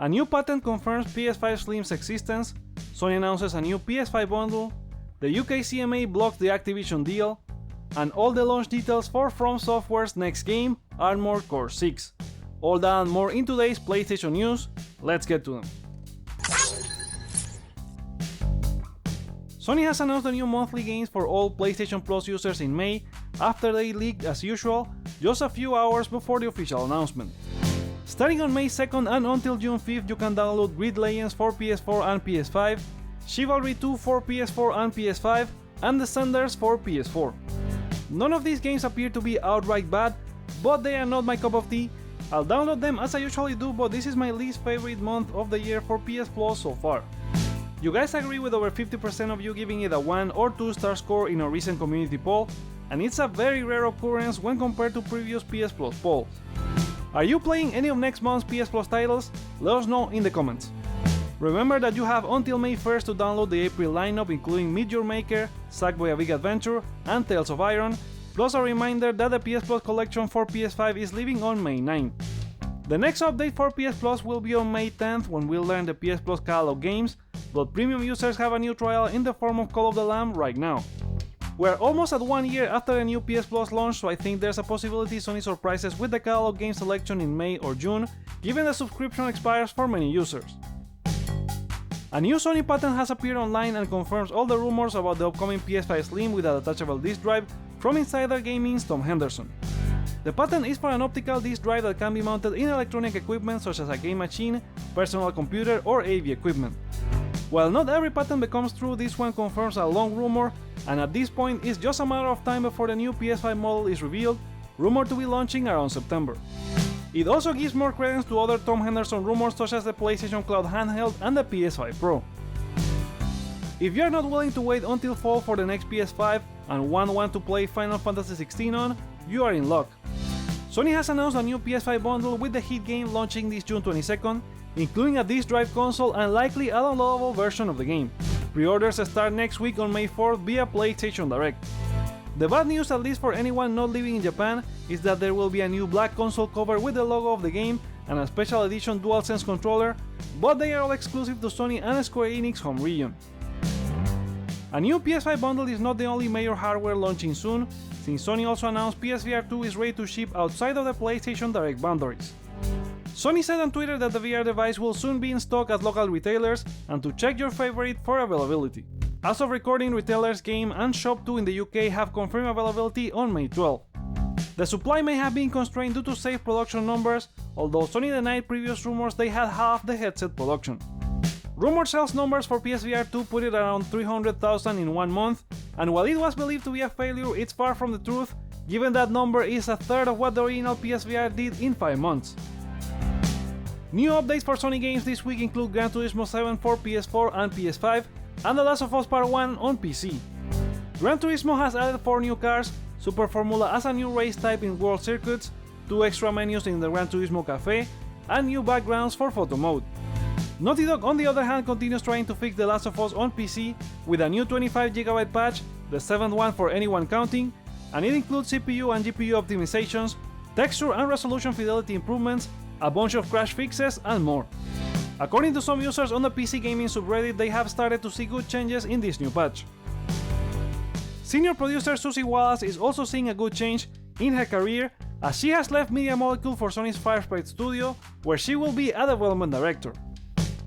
A new patent confirms PS5 Slim's existence, Sony announces a new PS5 bundle, the UK CMA blocks the Activision deal, and all the launch details for From Software's next game, Armored Core 6. All that and more in today's PlayStation news, let's get to them. Sony has announced the new monthly games for all PlayStation Plus users in May, after they leaked as usual, just a few hours before the official announcement. Starting on May 2nd and until June 5th, you can download Grid Legends for PS4 and PS5, Chivalry 2 for PS4 and PS5, and Descenders for PS4. None of these games appear to be outright bad, but they are not my cup of tea. I'll download them as I usually do, but this is my least favorite month of the year for PS Plus so far. You guys agree with over 50% of you giving it a 1 or 2 star score in a recent community poll, and it's a very rare occurrence when compared to previous PS Plus polls. Are you playing any of next month's PS Plus titles? Let us know in the comments. Remember that you have until May 1st to download the April lineup, including Meet Your Maker, Sackboy: A Big Adventure, and Tales of Iron, plus a reminder that the PS Plus collection for PS5 is leaving on May 9th. The next update for PS Plus will be on May 10th when we'll learn the PS Plus catalog games, but premium users have a new trial in the form of Call of the Lamb right now. We're almost at 1 year after the new PS Plus launch, so I think there's a possibility Sony surprises with the catalog game selection in May or June, given the subscription expires for many users. A new Sony patent has appeared online and confirms all the rumors about the upcoming PS5 Slim with a detachable disk drive from Insider Gaming's Tom Henderson. The patent is for an optical disk drive that can be mounted in electronic equipment such as a game machine, personal computer, or AV equipment. While not every patent becomes true, this one confirms a long rumor, and at this point it's just a matter of time before the new PS5 model is revealed, rumored to be launching around September. It also gives more credence to other Tom Henderson rumors such as the PlayStation Cloud handheld and the PS5 Pro. If you're not willing to wait until fall for the next PS5 and want to play Final Fantasy XVI on, you are in luck. Sony has announced a new PS5 bundle with the hit game launching this June 22nd, including a disc drive console and likely a downloadable version of the game. Pre-orders start next week on May 4th via PlayStation Direct. The bad news, at least for anyone not living in Japan, is that there will be a new black console cover with the logo of the game and a special edition DualSense controller, but they are all exclusive to Sony and Square Enix home region. A new PS5 bundle is not the only major hardware launching soon, since Sony also announced PSVR 2 is ready to ship outside of the PlayStation Direct boundaries. Sony said on Twitter that the VR device will soon be in stock at local retailers and to check your favorite for availability. As of recording, retailers Game and Shop2 in the UK have confirmed availability on May 12. The supply may have been constrained due to safe production numbers, although Sony denied previous rumors they had half the headset production. Rumored sales numbers for PSVR 2 put it around 300,000 in 1 month, and while it was believed to be a failure, it's far from the truth, given that number is a third of what the original PSVR did in 5 months. New updates for Sony games this week include Gran Turismo 7 for PS4 and PS5, and The Last of Us Part 1 on PC. Gran Turismo has added 4 new cars, Super Formula as a new race type in World Circuits, 2 extra menus in the Gran Turismo Cafe, and new backgrounds for photo mode. Naughty Dog, on the other hand, continues trying to fix The Last of Us on PC with a new 25GB patch, the 7th one for anyone counting, and it includes CPU and GPU optimizations, texture and resolution fidelity improvements, a bunch of crash fixes, and more. According to some users on the PC gaming subreddit, they have started to see good changes in this new patch. Senior producer Susie Wallace is also seeing a good change in her career, as she has left Media Molecule for Sony's Firesprite studio, where she will be a development director.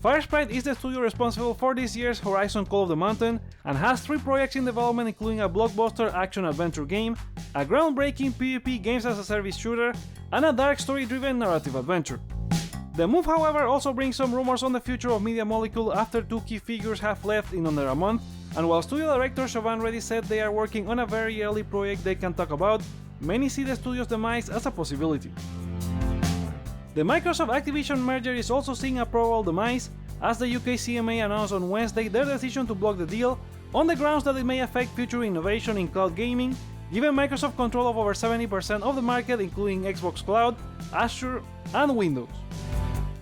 Firesprite is the studio responsible for this year's Horizon Call of the Mountain and has 3 projects in development, including a blockbuster action-adventure game, a groundbreaking PvP games-as-a-service shooter, and a dark story-driven narrative adventure. The move, however, also brings some rumors on the future of Media Molecule after 2 key figures have left in under a month, and while studio director Siobhan Reddy said they are working on a very early project they can talk about, many see the studio's demise as a possibility. The Microsoft Activision merger is also seeing a probable demise, as the UK CMA announced on Wednesday their decision to block the deal on the grounds that it may affect future innovation in cloud gaming, given Microsoft control of over 70% of the market, including Xbox Cloud, Azure, and Windows.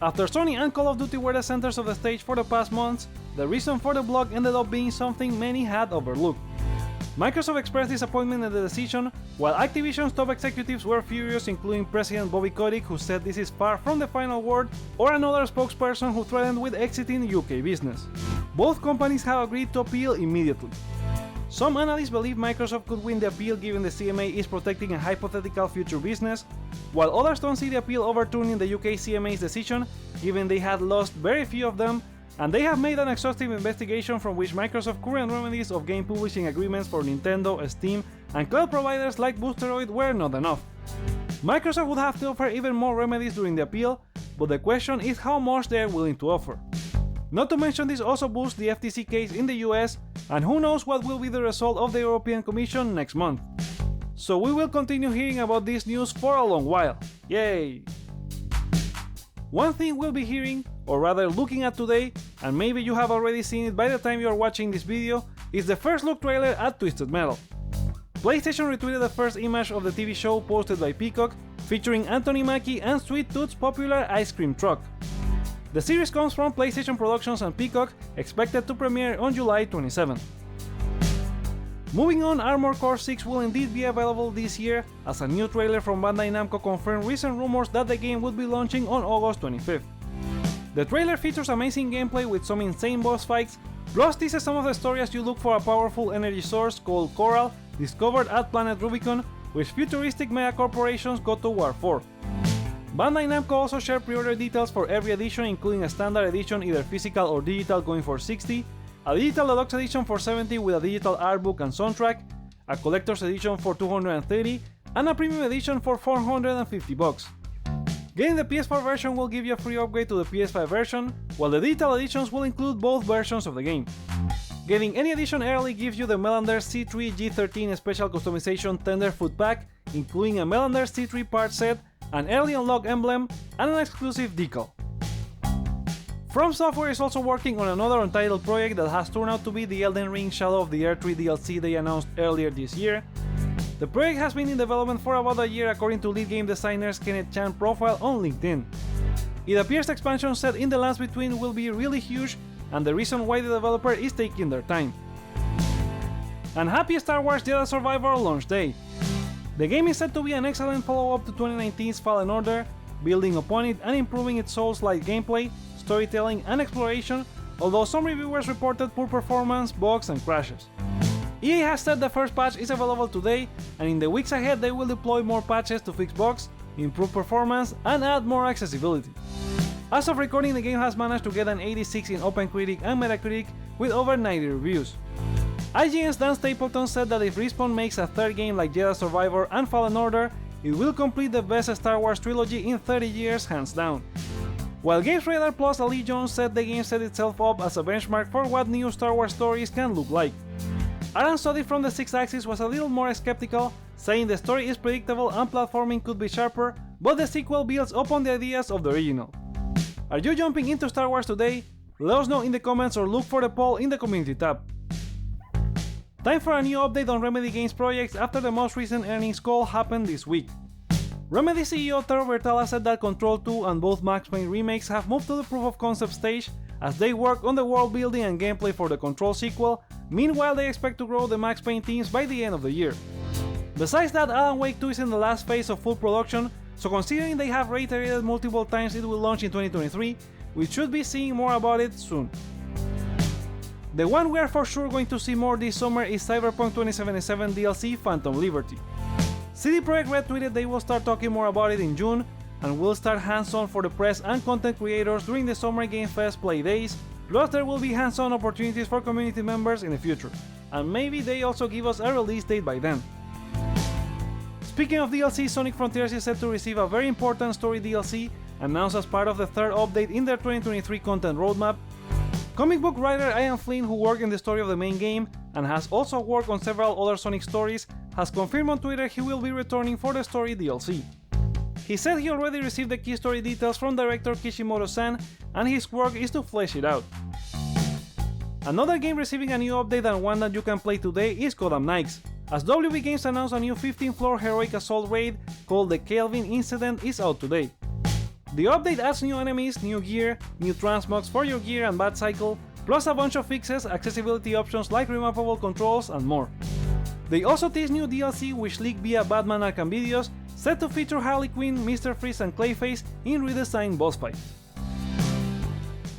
After Sony and Call of Duty were the centers of the stage for the past months, the reason for the block ended up being something many had overlooked. Microsoft expressed disappointment at the decision, while Activision's top executives were furious, including President Bobby Kotick, who said this is far from the final word, or another spokesperson who threatened with exiting UK business. Both companies have agreed to appeal immediately. Some analysts believe Microsoft could win the appeal given the CMA is protecting a hypothetical future business, while others don't see the appeal overturning the UK CMA's decision, given they had lost very few of them, and they have made an exhaustive investigation from which Microsoft's current remedies of game publishing agreements for Nintendo, Steam, and cloud providers like Boosteroid were not enough. Microsoft would have to offer even more remedies during the appeal, but the question is how much they are willing to offer. Not to mention this also boosts the FTC case in the US, and who knows what will be the result of the European Commission next month. So we will continue hearing about this news for a long while. Yay! One thing we'll be hearing, or rather looking at today, and maybe you have already seen it by the time you are watching this video, is the first look trailer at Twisted Metal. PlayStation retweeted the first image of the TV show posted by Peacock, featuring Anthony Mackie and Sweet Tooth's popular ice cream truck. The series comes from PlayStation Productions and Peacock, expected to premiere on July 27. Moving on, Armored Core 6 will indeed be available this year, as a new trailer from Bandai Namco confirmed recent rumors that the game would be launching on August 25th. The trailer features amazing gameplay with some insane boss fights, plus teases some of the story as you look for a powerful energy source called Coral, discovered at Planet Rubicon, which futuristic mega corporations go to war for. Bandai Namco also shared pre-order details for every edition, including a standard edition either physical or digital going for $60, a digital deluxe edition for $70 with a digital art book and soundtrack, a collector's edition for $230, and a premium edition for $450. Getting the PS4 version will give you a free upgrade to the PS5 version, while the digital editions will include both versions of the game. Getting any edition early gives you the Melander C3 G13 Special Customization Tenderfoot Pack, including a Melander C3 part set, an early unlock emblem, and an exclusive decal. From Software is also working on another Untitled project that has turned out to be the Elden Ring Shadow of the Earth 3 DLC they announced earlier this year. The project has been in development for about a year according to lead game designer's Kenneth Chan profile on LinkedIn. It appears the expansion set in the lands between will be really huge, and the reason why the developer is taking their time. And happy Star Wars Jedi Survivor launch day! The game is said to be an excellent follow-up to 2019's Fallen Order, building upon it and improving its Souls-like gameplay, storytelling, and exploration, although some reviewers reported poor performance, bugs, and crashes. EA has said the first patch is available today, and in the weeks ahead they will deploy more patches to fix bugs, improve performance, and add more accessibility. As of recording, the game has managed to get an 86 in OpenCritic and Metacritic with over 90 reviews. IGN's Dan Stapleton said that if Respawn makes a third game like Jedi Survivor and Fallen Order, it will complete the best Star Wars trilogy in 30 years hands down. While GamesRadar Plus Ali Jones said the game set itself up as a benchmark for what new Star Wars stories can look like. Aaron Sodi from the 6 Axis was a little more skeptical, saying the story is predictable and platforming could be sharper, but the sequel builds upon the ideas of the original. Are you jumping into Star Wars today? Let us know in the comments or look for the poll in the community tab. Time for a new update on Remedy Games projects after the most recent earnings call happened this week. Remedy CEO Taro Bertala said that Control 2 and both Max Payne remakes have moved to the proof of concept stage as they work on the world building and gameplay for the Control sequel. Meanwhile, they expect to grow the Max Payne teams by the end of the year. Besides that, Alan Wake 2 is in the last phase of full production, so considering they have reiterated multiple times it will launch in 2023, we should be seeing more about it soon. The one we are for sure going to see more this summer is Cyberpunk 2077 DLC Phantom Liberty. CD Projekt Red tweeted they will start talking more about it in June, and will start hands-on for the press and content creators during the Summer Game Fest play days, plus there will be hands-on opportunities for community members in the future, and maybe they also give us a release date by then. Speaking of DLC, Sonic Frontiers is set to receive a very important story DLC, announced as part of the third update in their 2023 content roadmap. Comic book writer Ian Flynn, who worked in the story of the main game, and has also worked on several other Sonic stories, has confirmed on Twitter he will be returning for the story DLC. He said he already received the key story details from director Kishimoto-san, and his work is to flesh it out. Another game receiving a new update and one that you can play today is Gotham Knights, as WB Games announced a new 15th-floor heroic assault raid called the Kelvin Incident is out today. The update adds new enemies, new gear, new transmogs for your gear and bat cycle, plus a bunch of fixes, accessibility options like remappable controls, and more. They also teased new DLC which leaked via Batman Arkham videos, set to feature Harley Quinn, Mr. Freeze and Clayface in redesigned boss fight.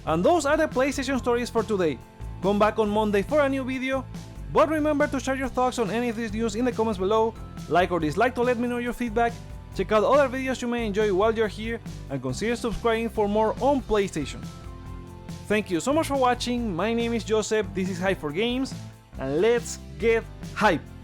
And those are the PlayStation stories for today. Come back on Monday for a new video, but remember to share your thoughts on any of this news in the comments below, like or dislike to let me know your feedback, check out other videos you may enjoy while you're here, and consider subscribing for more on PlayStation. Thank you so much for watching, my name is Joseph, this is Hype for Games, and let's get hype!